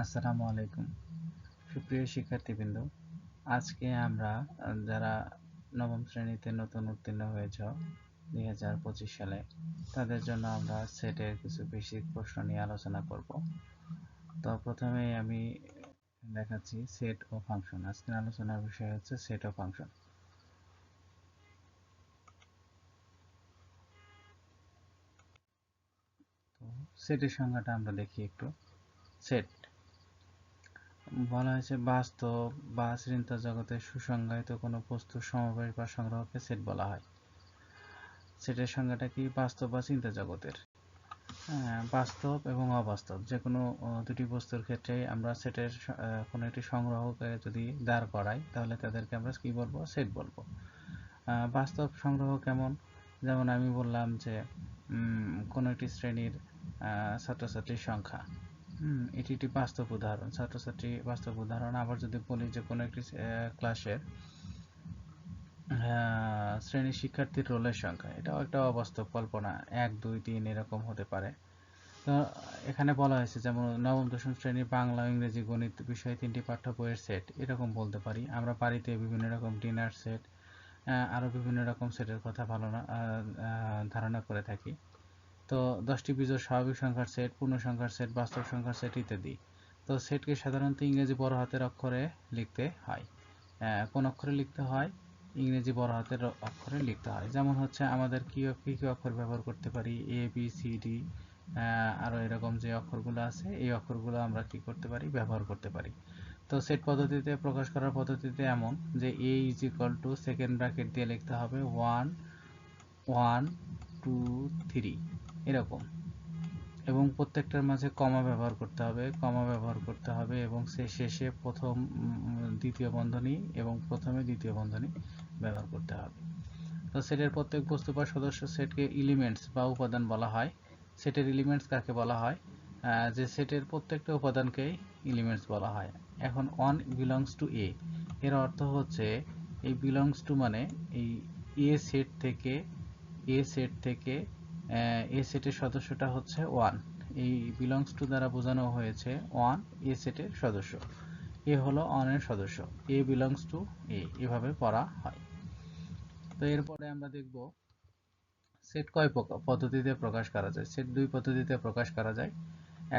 আসসালামু আলাইকুম সুপ্রিয় শিক্ষার্থীবৃন্দ, আজকে আমরা যারা নবম শ্রেণীতে নতুন উত্তীর্ণ হয়েছ 2025 সালে, তাদের জন্য আমরা সেটের কিছু বেসিক প্রশ্ন নিয়ে আলোচনা করব। তো প্রথমেই আমি দেখাচ্ছি সেট ও ফাংশন। আজকের আলোচনার বিষয় হচ্ছে সেট ও ফাংশন। তো সেটের সংজ্ঞাটা আমরা দেখি একটু। সেট বলা হয়েছে বাস্তব বা চিন্তা জগতে সুসংজ্ঞায়িত কোনো বস্তুর সমাবেশ বা সংগ্রহকে সেট বলা হয়। সেটের সংজ্ঞাটা কি? বাস্তব বা চিন্তা জগতের বাস্তব এবং অবাস্তব যে কোনো দুটি বস্তুর ক্ষেত্রে আমরা সেটের কোনো একটি সংগ্রহকে যদি দাঁড় করাই, তাহলে তাদেরকে আমরা কি বলবো? সেট বলবো। বাস্তব সংগ্রহ কেমন? যেমন আমি বললাম যে কোনো একটি শ্রেণীর ছাত্রছাত্রীর সংখ্যা, এটি একটি বাস্তব উদাহরণ, ছাত্রছাত্রী বাস্তব উদাহরণ। আবার যদি বলি যে কোনো একটি ক্লাসের শ্রেণীর শিক্ষার্থীর রোলের সংখ্যা, এটাও একটা অবাস্তব কল্পনা, 1 2 3 এরকম হতে পারে। তো এখানে বলা হয়েছে যেমন নবম দশম শ্রেণীর বাংলা, ইংরেজি, গণিত বিষয়ে 3টি পাঠ্য বইয়ের সেট, এরকম বলতে পারি। আমরা বাড়িতে বিভিন্ন রকম ডিনার সেট, আরও বিভিন্ন রকম সেটের কথা ধারণা করে থাকি। তো 10টি বিজোড় স্বাভাবিক সংখ্যার সেট, পূর্ণ সংখ্যার সেট, বাস্তব সংখ্যার সেট ইত্যাদি। তো সেটকে সাধারণত ইংরেজি বড় হাতের অক্ষরে লিখতে হয়। কোন অক্ষরে লিখতে হয়? ইংরেজি বড় হাতের অক্ষরে লিখতে হয়। যেমন হচ্ছে আমাদের কি কি অক্ষর ব্যবহার করতে পারি? এ বি সি ডি, আরও এরকম যে অক্ষরগুলো আছে, এই অক্ষরগুলো আমরা কি করতে পারি? ব্যবহার করতে পারি। তো সেট পদ্ধতিতে প্রকাশ করার পদ্ধতিতে এমন যে a is equal to second bracket দিয়ে লিখতে হবে 1 1 2 3 এরকম, এবং প্রত্যেকটার মাঝে কমা ব্যবহার করতে হবে এবং শেষে প্রথম দ্বিতীয় বন্ধনী এবং প্রথমে দ্বিতীয় বন্ধনী ব্যবহার করতে হবে। তো সেটের প্রত্যেক বস্তু বা সদস্য সেটকে এলিমেন্টস বা উপাদান বলা হয়। সেটের এলিমেন্টস কাকে বলা হয়? যে সেটের প্রত্যেকটা উপাদানকেই এলিমেন্টস বলা হয়। এখন অন বিলংস টু এ, এর অর্থ হচ্ছে এই বিলংস টু মানে এই এ সেট থেকে এ সেটের সদস্যটা হচ্ছে 1। এই বিলংস টু দ্বারা বোঝানো হয়েছে 1 এ সেটের সদস্য, এ হলো অন এর সদস্য, এ বিলংস টু এ, এভাবে পড়া হয়। তো এরপরে আমরা দেখব সেট কয় পদ্ধতিতে প্রকাশ করা যায়। সেট দুই পদ্ধতিতে প্রকাশ করা যায়।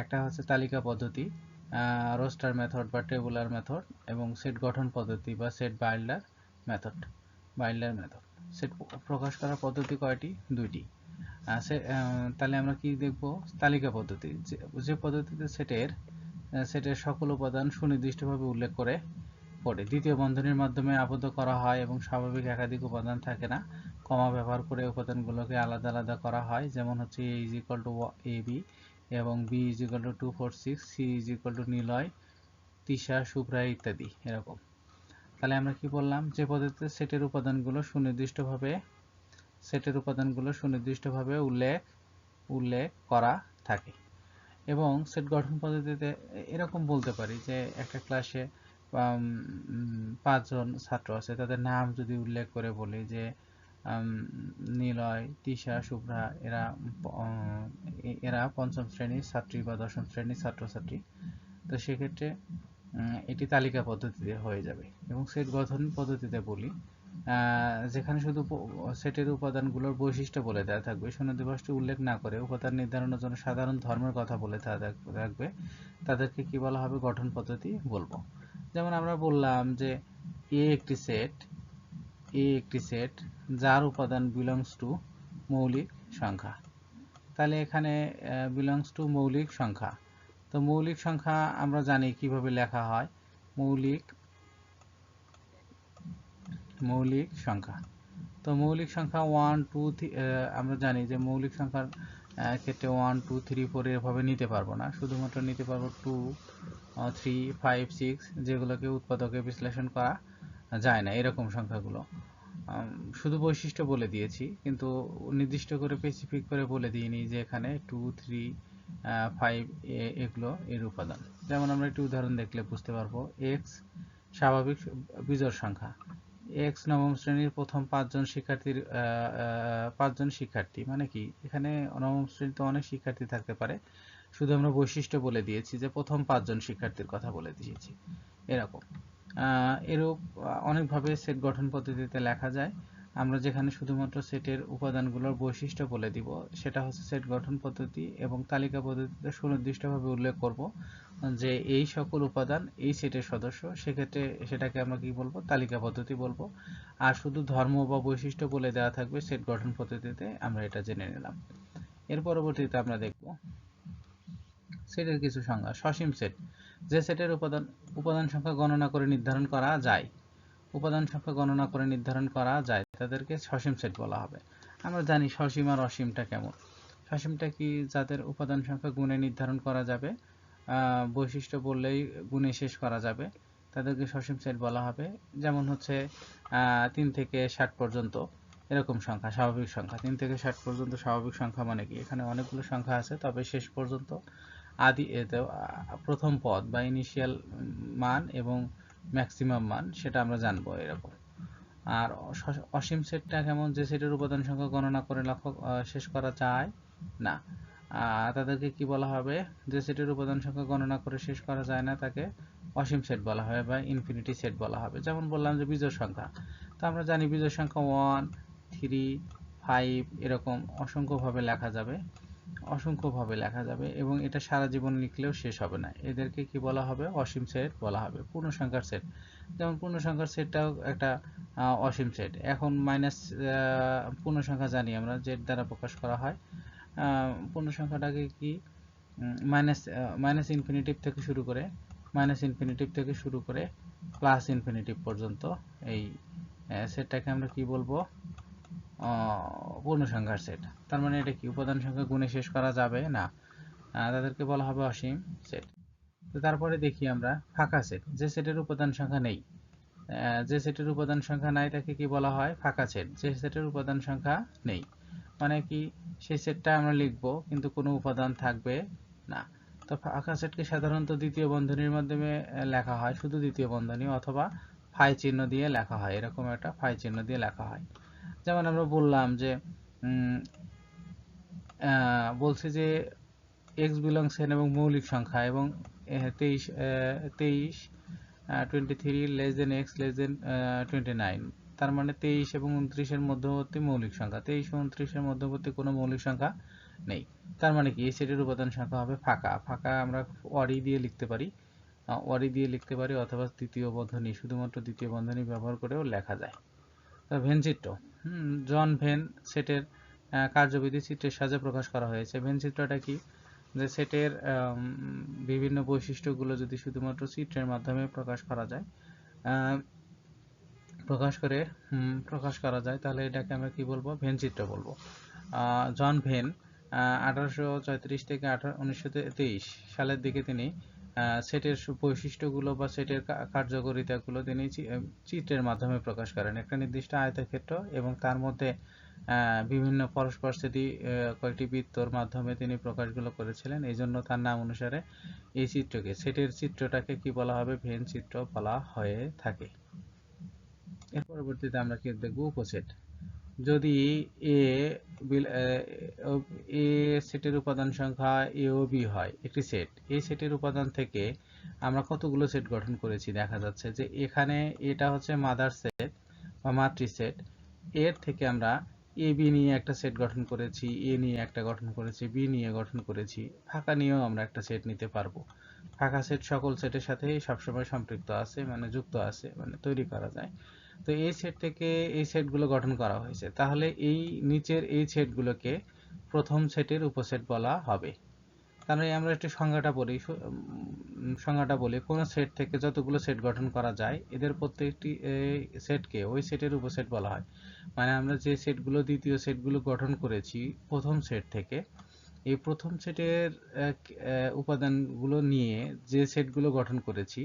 একটা হচ্ছে তালিকা পদ্ধতি, রোস্টার মেথড বা টেবুলার মেথড, এবং সেট গঠন পদ্ধতি বা set method builder method. Set প্রকাশ করার পদ্ধতি কয়টি? দুইটি। তাহলে আমরা কি দেখব? তালিকা পদ্ধতি, যে পদ্ধতিতে সেটের সকল উপাদান সুনির্দিষ্টভাবে উল্লেখ করে পড়ে দ্বিতীয় বন্ধনীর মাধ্যমে আবদ্ধ করা হয় এবং স্বাভাবিক একাধিক উপাদান থাকে না। কমা ব্যবহার করে উপাদানগুলোকে আলাদা আলাদা করা হয়। যেমন হচ্ছে a is equal to A B এবং b is equal to 2 4 6, c is equal to Niloy, Tisha, Shubhra ইত্যাদি এরকম। তাহলে আমরা কি বললাম? যে পদ্ধতিতে সেটের উপাদানগুলো উল্লেখ করা থাকে। এবং সেট গঠন পদ্ধতিতে এরকম বলতে পারি যে একটা ক্লাসে 5 জন ছাত্র আছে, তাদের নাম যদি উল্লেখ করে বলি যে নিলয়, তিশা, শুভ্রা, এরা পঞ্চম শ্রেণীর ছাত্রী বা দশম শ্রেণীর ছাত্রছাত্রী, তো সেক্ষেত্রে এটি তালিকা পদ্ধতিতে হয়ে যাবে। এবং সেট গঠন পদ্ধতিতে বলি যেখানে শুধু সেটের উপাদানগুলোর বৈশিষ্ট্য বলে দেওয়া থাকবে, সুনির্দিষ্ট উল্লেখ না করে উপাদান নির্ধারণের জন্য সাধারণ ধর্মের কথা বলে থাকবে, তাদেরকে কি বলা হবে? গঠন পদ্ধতি বলবো। যেমন আমরা বললাম যে এ একটি সেট যার উপাদান বিলংস টু মৌলিক সংখ্যা। তাহলে এখানে বিলংস টু মৌলিক সংখ্যা। তো মৌলিক সংখ্যা আমরা জানি কিভাবে লেখা হয়। মৌলিক সংখ্যা, তো মৌলিক সংখ্যা 1 2 আমরা জানি যে মৌলিক সংখ্যার ক্ষেত্রে 1 2 3 4 এভাবে নিতে পারবো না, শুধুমাত্র নিতে পারবো 2 3 5 6, যেগুলোকে উৎপাদকে বিশ্লেষণ করা যায় না, এরকম সংখ্যাগুলো। শুধু বৈশিষ্ট্য বলে দিয়েছি, কিন্তু নির্দিষ্ট করে স্পেসিফিক করে বলে দিইনি যে এখানে 2 3 5 এগুলো এর উপাদান। যেমন আমরা একটি উদাহরণ দেখলে বুঝতে পারবো। x স্বাভাবিক বিজোড় সংখ্যা। x নবম শ্রেণীর প্রথম 5 জন শিক্ষার্থী মানে কি? এখানে নবম শ্রেণীতে অনেক শিক্ষার্থী থাকতে পারে, শুধু আমরা বৈশিষ্ট্য বলে দিয়েছি যে প্রথম 5 জন শিক্ষার্থীর কথা বলে দিয়েছি। এরকম এরূপ অনেকভাবে সেট গঠন পদ্ধতিতে লেখা যায়। আমরা যেখানে শুধুমাত্র সেটের উপাদানগুলোর বৈশিষ্ট্য বলে দিব সেটা হচ্ছে সেট গঠন পদ্ধতি, এবং তালিকা পদ্ধতিতে সুনির্দিষ্টভাবে উল্লেখ করব যে এই সকল উপাদান এই সেটের সদস্য, সেক্ষেত্রে সেটাকে আমরা কি বলবো, তালিকা পদ্ধতি বলবো। আর শুধু ধর্ম বা বৈশিষ্ট্য বলে দেওয়া থাকবে সেট গঠন পদ্ধতিতে, আমরা এটা জেনে নিলাম। এর পরবর্তীতে আমরা দেখব সেটের কিছু সংজ্ঞা। সসীম সেট, যে সেটের উপাদান সংখ্যা গণনা করে নির্ধারণ করা যায়, তাদেরকে সসীম সেট বলা হবে। আমরা জানি সসীম আর অসীমটা কেমন। সসীমটা কি, যাদের উপাদান সংখ্যা গুণে নির্ধারণ করা যাবে, বৈশিষ্ট্য বললেই গুণে শেষ করা যাবে, তাদেরকে সসীম সেট বলা হবে। যেমন হচ্ছে 3 থেকে 60 পর্যন্ত এরকম সংখ্যা, স্বাভাবিক সংখ্যা। 3 থেকে 60 পর্যন্ত স্বাভাবিক সংখ্যা মানে কি, এখানে অনেকগুলো সংখ্যা আছে, তবে শেষ পর্যন্ত প্রথম পদ বা ইনিশিয়াল মান এবং ম্যাক্সিমাম মান সেটা আমরা জানবো এরকম। আর অসীম সেটটা কেমন, যে সেটের উপাদান সংখ্যা গণনা করে শেষ করা যায় না, তাদেরকে কি বলা হবে, যে সেটের উপাদান সংখ্যা গণনা করে শেষ করা যায় না তাকে অসীম সেট বলা হবে বা ইনফিনিটি সেট বলা হবে। যেমন বললাম যে বিজোড় সংখ্যা, তো আমরা জানি বিজোড় সংখ্যা 1, 3, 5 এরকম অসংখ্যভাবে লেখা যাবে এবং এটা সারা জীবন লিখলেও শেষ হবে না। এদেরকে কি বলা হবে, অসীম সেট বলা হবে। পূর্ণ সংখ্যার সেট, যেমন পূর্ণ সংখ্যার সেটটাও একটা অসীম সেট। এখন পূর্ণ সংখ্যা জানি আমরা জেড দ্বারা প্রকাশ করা হয়। পূর্ণ সংখ্যাটাকে কি, মাইনাস ইনফিনিটিভ থেকে শুরু করে প্লাস ইনফিনিটিভ পর্যন্ত এই সেটটাকে আমরা কি বলবো, পূর্ণ সংখ্যার সেট। তার মানে এটা কি, উপাদান সংখ্যা গুণে শেষ করা যাবে না, তাদেরকে বলা হবে অসীম সেট। তো তারপরে দেখি আমরা ফাঁকা সেট, যে সেটের উপাদান সংখ্যা নেই, তাকে কি বলা হয়, ফাঁকা সেট। যে সেটের উপাদান সংখ্যা নেই মানে কি, সেই সেটটা আমরা লিখব কিন্তু কোনো উপাদান থাকবে না। তো ফাঁকা সেটকে সাধারণত দ্বিতীয় বন্ধনীর মাধ্যমে লেখা হয়, শুধু দ্বিতীয় বন্ধনী, অথবা ফাই চিহ্ন দিয়ে লেখা হয়, এরকম একটা ফাই চিহ্ন দিয়ে লেখা হয়। যেমন আমরা বললাম যে বলছি যে x belongs n এবং মৌলিক সংখ্যা, এবং 23 less than x less than 29, তার মানে 23 এবং 29 এর মধ্যবর্তী মৌলিক সংখ্যা, 23 এবং 29 এর মধ্যবর্তী কোনো মৌলিক সংখ্যা নেই। তার মানে কি, এই সেটের উপাদান সংখ্যা হবে ফাঁকা। আমরা ওয়ারি দিয়ে লিখতে পারি, অথবা শুধুমাত্র দ্বিতীয় বন্ধনী ব্যবহার করেও লেখা যায়। ভেন চিত্র, জন ভেন সেটের কার্যবিধি চিত্রের সাহায্যে প্রকাশ করা হয়েছে। ভেন চিত্রটা কি, যে সেটের বিভিন্ন বৈশিষ্ট্যগুলো যদি শুধুমাত্র চিত্রের মাধ্যমে প্রকাশ করা যায় তাহলে এটাকে আমরা কি বলবো, ভেন চিত্র বলবো। জন ভেন 1834 থেকে 1923 সালের দিকে তিনি সেটের বৈশিষ্ট্যগুলো বা সেটের কার্যকারিতাগুলো তিনি চিত্রের মাধ্যমে প্রকাশ করেন। একটা নির্দিষ্ট আয়তক্ষেত্র এবং তার মধ্যে বিভিন্ন পরস্পরস্থিতি কয়েকটি বৃত্তর মাধ্যমে তিনি প্রকাশগুলো করেছিলেন। এই জন্য তার নাম অনুসারে এই সেটের চিত্রটাকে কি বলা হবে, ভেন চিত্র বলা হয়ে থাকে। এর পরবর্তীতে আমরা কি দেখব, উপসেট। যদি এ সেটের উপাদান সংখ্যা এ ও বি হয় একটি সেট, এই সেটের উপাদান থেকে আমরা কতগুলো সেট গঠন করেছি, দেখা যাচ্ছে যে এখানে এটা হচ্ছে মাদার সেট বা মাতৃ সেট, এর থেকে আমরা এ বি নিয়ে একটা সেট গঠন করেছি, এ নিয়ে একটা গঠন করেছি, বি নিয়ে গঠন করেছি, ফাঁকা নিয়েও আমরা একটা সেট নিতে পারবো। ফাঁকা সেট সকল সেটের সাথেই সবসময় সম্পৃক্ত আছে, মানে যুক্ত আছে, মানে তৈরি করা যায়। তো এই সেট থেকে এই সেটগুলো গঠন করা হয়েছে, তাহলে এই নিচের এই সেটগুলোকে প্রথম সেটের উপসেট বলা হবে। তাহলে আমরা একটু সংজ্ঞাটা বলি, কোন সেট থেকে যতগুলো সেট গঠন করা যায় এদের প্রত্যেকটি সেটকে ওই সেটের উপসেট বলা হয়। মানে আমরা যে সেটগুলো দ্বিতীয় সেটগুলো গঠন করেছি প্রথম সেট থেকে, এই প্রথম সেটের উপাদানগুলো নিয়ে যে সেটগুলো গঠন করেছি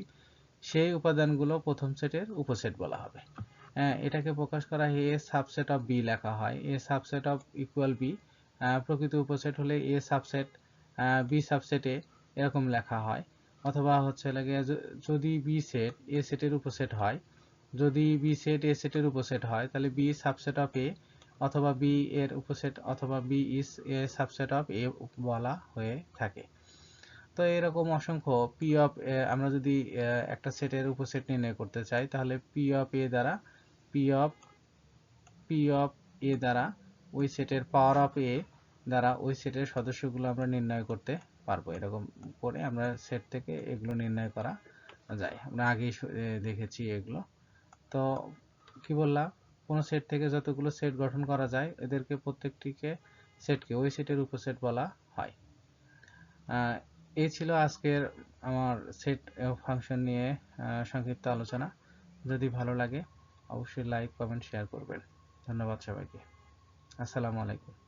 সেই উপাদানগুলো প্রথম সেটের উপসেট বলা হবে। এটাকে প্রকাশ করা হয় এ সাবসেট অফ বি লেখা হয়, এ সাবসেট অফ ইকুয়াল বি। প্রকৃত উপসেট হলে এ সাবসেট বি সাবসেটে এরকম লেখা হয়। অথবা হচ্ছে লাগে যদি বি সেট এ সেটের উপসেট হয়, যদি বি সেট এ সেটের উপসেট হয় তাহলে বি সাবসেট অফ এ অথবা বি এর উপসেট অথবা B is a subset of A বলা হয়ে থাকে। তো এরকম অসংখ্য পি অফ, আমরা যদি একটা সেটের উপসেট নির্ণয় করতে চাই তাহলে পি অফ এ দ্বারা পি অফ এ দ্বারা ওই সেটের পাওয়ার অফ এ দ্বারা ওই সেটের সদস্যগুলো আমরা নির্ণয় করতে পারবো। এরকম করে আমরা সেট থেকে এগুলো নির্ণয় করা যায়। আমরা আগেই দেখেছি এগুলো। তো কি বললাম, কোন সেট থেকে যতগুলো সেট গঠন করা যায় এদেরকে প্রত্যেকটিকে সেটকে ওই সেটের উপসেট বলা হয়। এই ছিল আজকের আমার সেট ফাংশন নিয়ে সংক্ষিপ্ত আলোচনা। যদি ভালো লাগে অবশ্যই লাইক, কমেন্ট, শেয়ার করবেন। ধন্যবাদ সবাইকে। আসসালামু আলাইকুম।